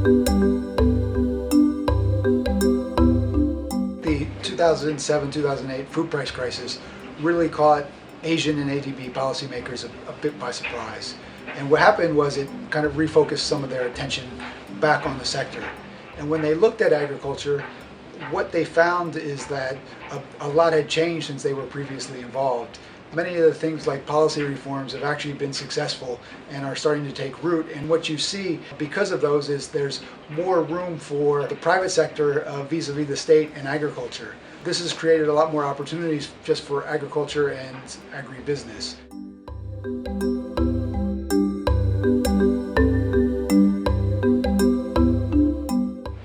The 2007-2008 food price crisis really caught Asian and ADB policymakers a bit by surprise. And what happened was it kind of refocused some of their attention back on the sector. And when they looked at agriculture, what they found is that a lot had changed since they were previously involved. Many of the things like policy reforms have actually been successful and are starting to take root. And what you see because of those is there's more room for the private sector vis-a-vis the state and agriculture. This has created a lot more opportunities just for agriculture and agribusiness.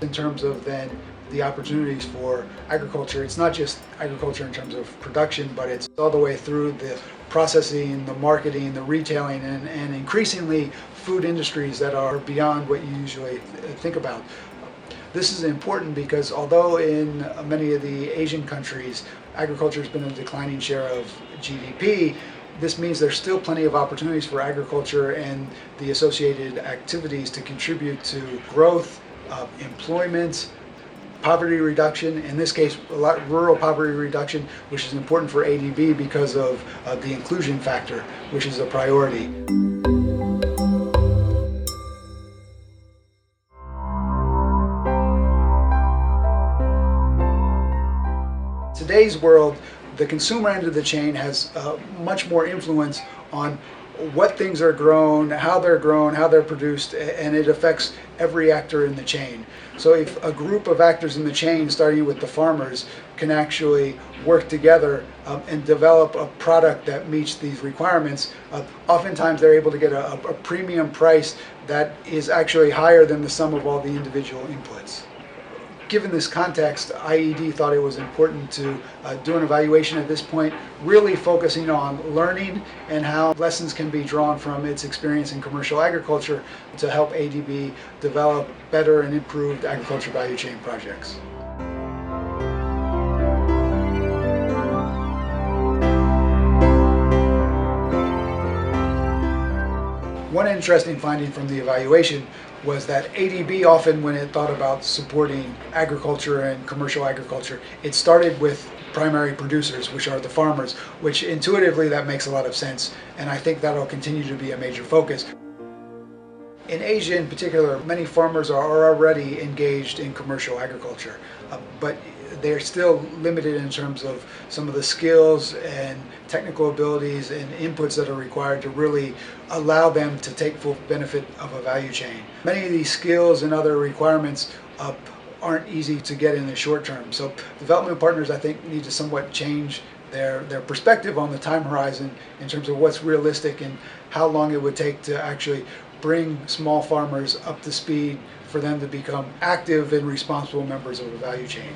In terms of then the opportunities for agriculture, it's not just agriculture in terms of production, but it's all the way through the processing, the marketing, the retailing, and increasingly food industries that are beyond what you usually think about. This is important because although in many of the Asian countries, agriculture has been a declining share of GDP, this means there's still plenty of opportunities for agriculture and the associated activities to contribute to growth, employment, poverty reduction, in this case a lot rural poverty reduction, which is important for ADB because of the inclusion factor, which is a priority. Today's world, the consumer end of the chain has much more influence on what things are grown, how they're produced, and it affects every actor in the chain. So if a group of actors in the chain, starting with the farmers, can actually work together and develop a product that meets these requirements, oftentimes they're able to get a premium price that is actually higher than the sum of all the individual inputs. Given this context, IED thought it was important to do an evaluation at this point, really focusing on learning and how lessons can be drawn from its experience in commercial agriculture to help ADB develop better and improved agriculture value chain projects. One interesting finding from the evaluation was that ADB often, when it thought about supporting agriculture and commercial agriculture, it started with primary producers, which are the farmers, which intuitively that makes a lot of sense, and I think that'll continue to be a major focus. In Asia in particular, many farmers are already engaged in commercial agriculture, but they're still limited in terms of some of the skills and technical abilities and inputs that are required to really allow them to take full benefit of a value chain. Many of these skills and other requirements aren't easy to get in the short term. So development partners, I think, need to somewhat change their perspective on the time horizon in terms of what's realistic and how long it would take to actually bring small farmers up to speed for them to become active and responsible members of the value chain.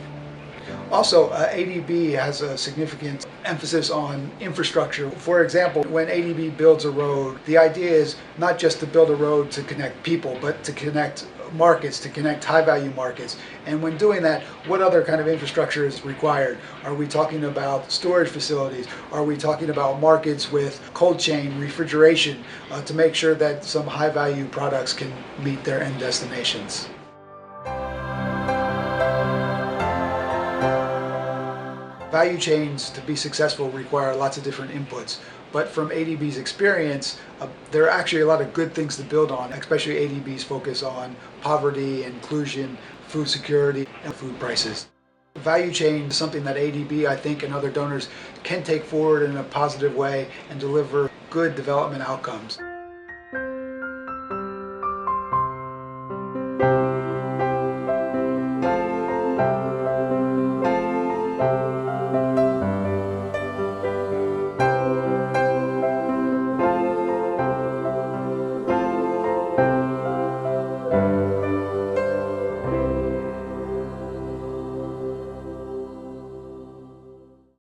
Also, ADB has a significant emphasis on infrastructure. For example, when ADB builds a road, the idea is not just to build a road to connect people, but to connect markets, to connect high-value markets. And when doing that, what other kind of infrastructure is required? Are we talking about storage facilities? Are we talking about markets with cold chain, refrigeration, to make sure that some high-value products can meet their end destinations? Value chains, to be successful, require lots of different inputs. But from ADB's experience, there are actually a lot of good things to build on, especially ADB's focus on poverty, inclusion, food security, and food prices. Value chain is something that ADB, I think, and other donors can take forward in a positive way and deliver good development outcomes.